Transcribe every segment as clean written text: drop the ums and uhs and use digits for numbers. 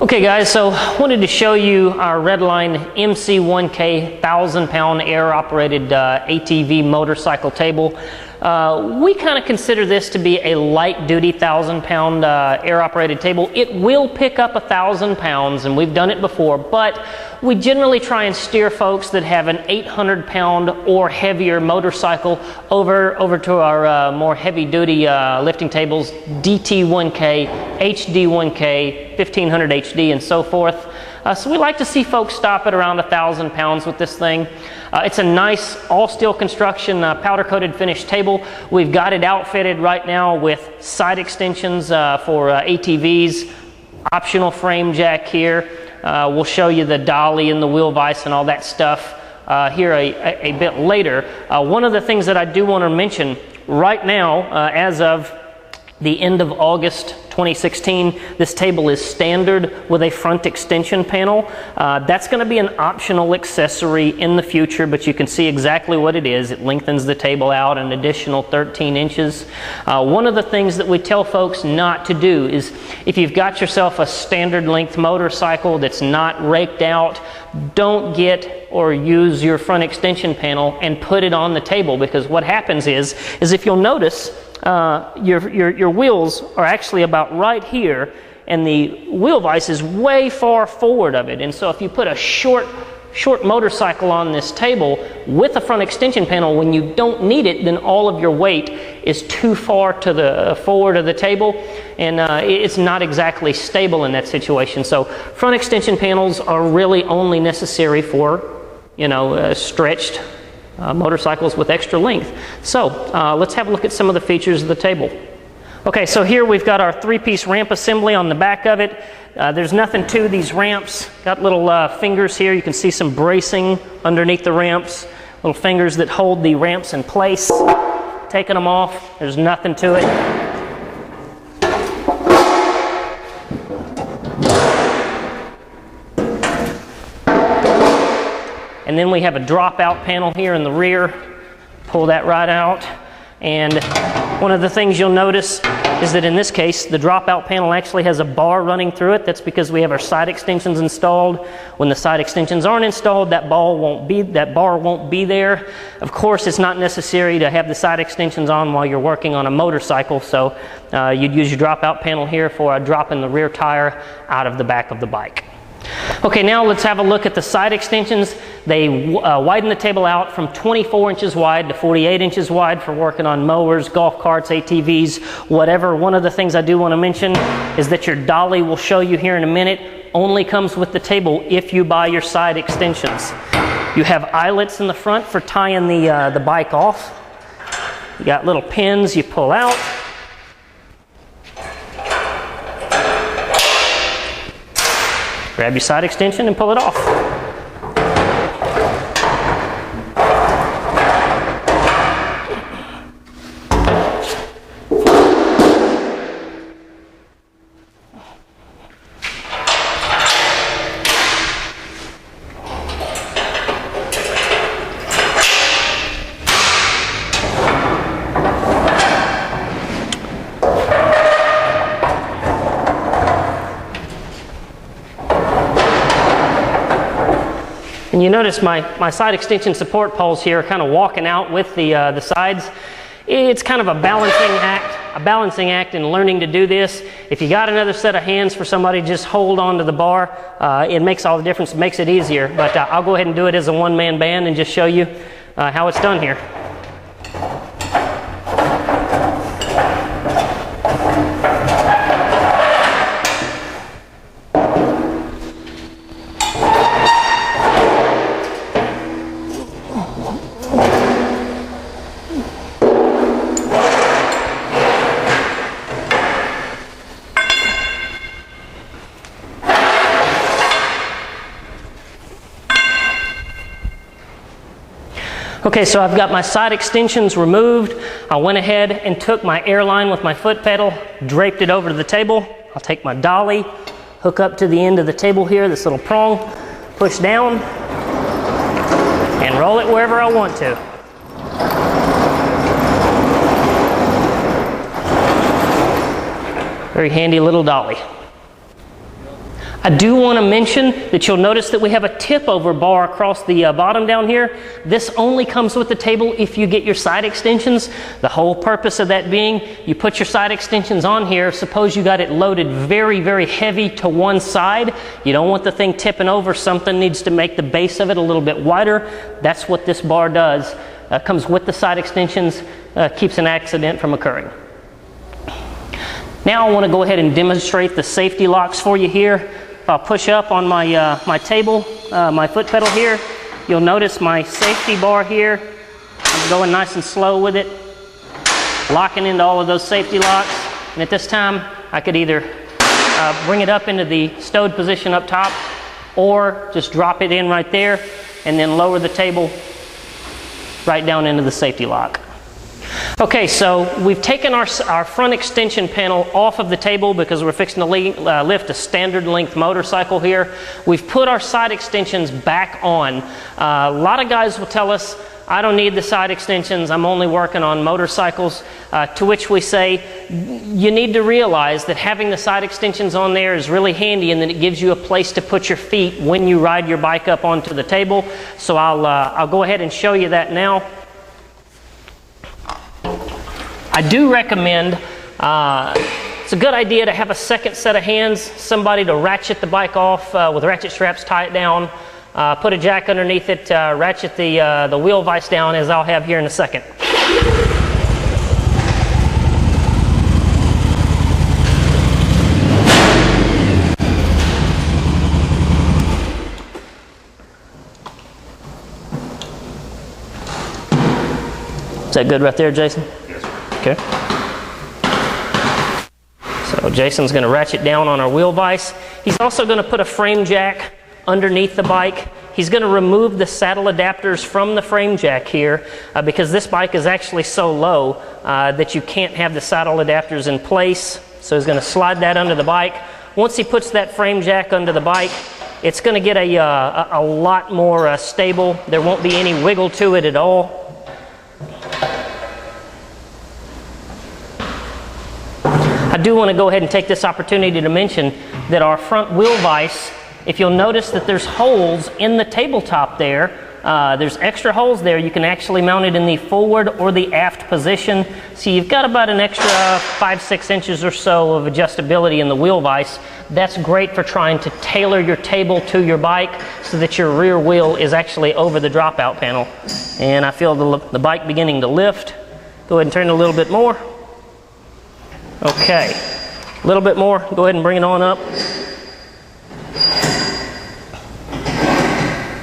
Okay guys, so wanted to show you our Redline MC1K 1,000-pound air-operated ATV motorcycle table. We kind of consider this to be a light-duty 1,000-pound air-operated table. It will pick up 1,000 pounds, and we've done it before, but we generally try and steer folks that have an 800-pound or heavier motorcycle over to our more heavy-duty lifting tables, DT1K, HD1K, 1500 HD, and so forth. So we like to see folks stop at around 1,000 pounds with this thing. It's a nice all-steel construction, powder-coated finished table. We've got it outfitted right now with side extensions for ATVs, optional frame jack here. We'll show you the dolly and the wheel vise and all that stuff here a bit later. One of the things that I do want to mention right now, as of the end of August 2016, this table is standard with a front extension panel. That's going to be an optional accessory in the future, but you can see exactly what it is. It lengthens the table out an additional 13 inches. One of the things that we tell folks not to do is, if you've got yourself a standard length motorcycle that's not raked out, don't get or use your front extension panel and put it on the table, because what happens is if you'll notice, your wheels are actually about right here, and the wheel vise is way far forward of it. And so if you put a short motorcycle on this table with a front extension panel, when you don't need it, then all of your weight is too far to the forward of the table, and it's not exactly stable in that situation. So front extension panels are really only necessary for, stretched motorcycles with extra length. So let's have a look at some of the features of the table. Okay, so here we've got our three-piece ramp assembly on the back of it. There's nothing to these ramps. Got little fingers here. You can see some bracing underneath the ramps. Little fingers that hold the ramps in place. Taking them off, there's nothing to it. And then we have a drop-out panel here in the rear. Pull that right out. And one of the things you'll notice is that in this case, the drop-out panel actually has a bar running through it. That's because we have our side extensions installed. When the side extensions aren't installed, that bar won't be there. Of course, it's not necessary to have the side extensions on while you're working on a motorcycle, so you'd use your drop-out panel here for a drop in the rear tire out of the back of the bike. Okay, now let's have a look at the side extensions. They widen the table out from 24 inches wide to 48 inches wide for working on mowers, golf carts, ATVs, whatever. One of the things I do want to mention is that your dolly, we'll show you here in a minute, only comes with the table if you buy your side extensions. You have eyelets in the front for tying the bike off. You got little pins you pull out. Grab your side extension and pull it off. And you notice my side extension support poles here are kind of walking out with the sides. It's kind of a balancing act in learning to do this. If you got another set of hands for somebody, just hold on to the bar. It makes all the difference, it makes it easier. But I'll go ahead and do it as a one-man band and just show you how it's done here. Okay, so I've got my side extensions removed. I went ahead and took my airline with my foot pedal, draped it over to the table. I'll take my dolly, hook up to the end of the table here, this little prong, push down, and roll it wherever I want to. Very handy little dolly. I do want to mention that you'll notice that we have a tip over bar across the bottom down here. This only comes with the table if you get your side extensions. The whole purpose of that being, you put your side extensions on here. Suppose you got it loaded very, very heavy to one side. You don't want the thing tipping over. Something needs to make the base of it a little bit wider. That's what this bar does. Comes with the side extensions, keeps an accident from occurring. Now I want to go ahead and demonstrate the safety locks for you here. If I'll push up on my, my table, my foot pedal here, you'll notice my safety bar here. I'm going nice and slow with it, locking into all of those safety locks. And at this time, I could either bring it up into the stowed position up top, or just drop it in right there, and then lower the table right down into the safety lock. Okay, so we've taken our front extension panel off of the table because we're fixing to lift a standard length motorcycle here. We've put our side extensions back on. A lot of guys will tell us, I don't need the side extensions, I'm only working on motorcycles. To which we say, you need to realize that having the side extensions on there is really handy, and that it gives you a place to put your feet when you ride your bike up onto the table. So I'll go ahead and show you that now. I do recommend, it's a good idea to have a second set of hands, somebody to ratchet the bike off with ratchet straps, tie it down, put a jack underneath it, ratchet the wheel vise down, as I'll have here in a second. Is that good right there, Jason? Okay. So Jason's going to ratchet down on our wheel vise. He's also going to put a frame jack underneath the bike. He's going to remove the saddle adapters from the frame jack here because this bike is actually so low that you can't have the saddle adapters in place. So he's going to slide that under the bike. Once he puts that frame jack under the bike, it's going to get a lot more stable. There won't be any wiggle to it at all. I do want to go ahead and take this opportunity to mention that our front wheel vise, if you'll notice that there's holes in the tabletop there, there's extra holes there. You can actually mount it in the forward or the aft position. So you've got about an extra 5-6 inches or so of adjustability in the wheel vise. That's great for trying to tailor your table to your bike so that your rear wheel is actually over the dropout panel. And I feel the bike beginning to lift. Go ahead and turn it a little bit more. Okay, a little bit more. Go ahead and bring it on up.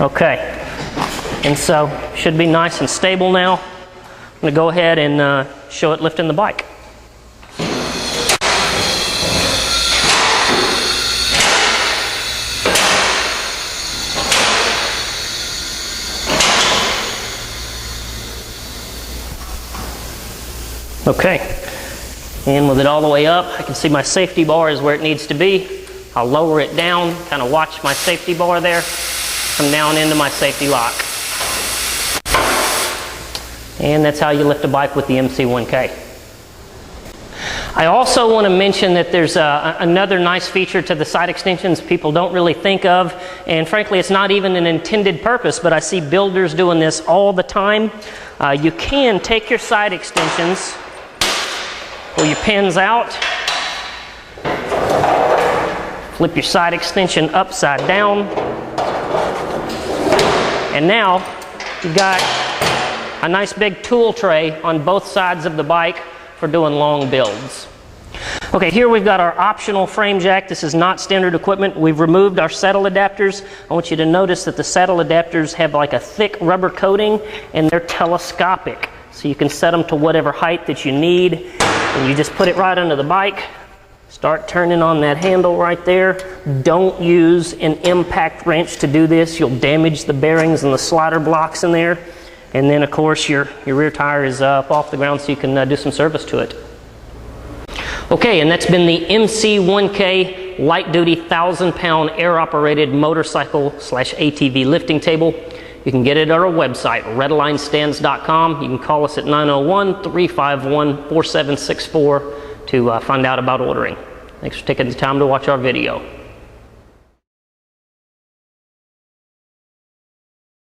Okay, and so should be nice and stable now. I'm going to go ahead and show it lifting the bike. Okay. And with it all the way up, I can see my safety bar is where it needs to be. I'll lower it down, kind of watch my safety bar there, come down into my safety lock. And that's how you lift a bike with the MC1K. I also want to mention that there's another nice feature to the side extensions people don't really think of, and frankly it's not even an intended purpose, but I see builders doing this all the time. You can take your side extensions, pull your pins out, flip your side extension upside down, and now you've got a nice big tool tray on both sides of the bike for doing long builds. Okay, here we've got our optional frame jack. This is not standard equipment. We've removed our saddle adapters. I want you to notice that the saddle adapters have like a thick rubber coating and they're telescopic. So you can set them to whatever height that you need. And you just put it right under the bike. Start turning on that handle right there. Don't use an impact wrench to do this. You'll damage the bearings and the slider blocks in there. And then of course your rear tire is up off the ground so you can do some service to it. Okay, and that's been the MC1K light duty 1,000-pound air operated motorcycle / ATV lifting table. You can get it at our website, redlinestands.com. You can call us at 901-351-4764 to find out about ordering. Thanks for taking the time to watch our video.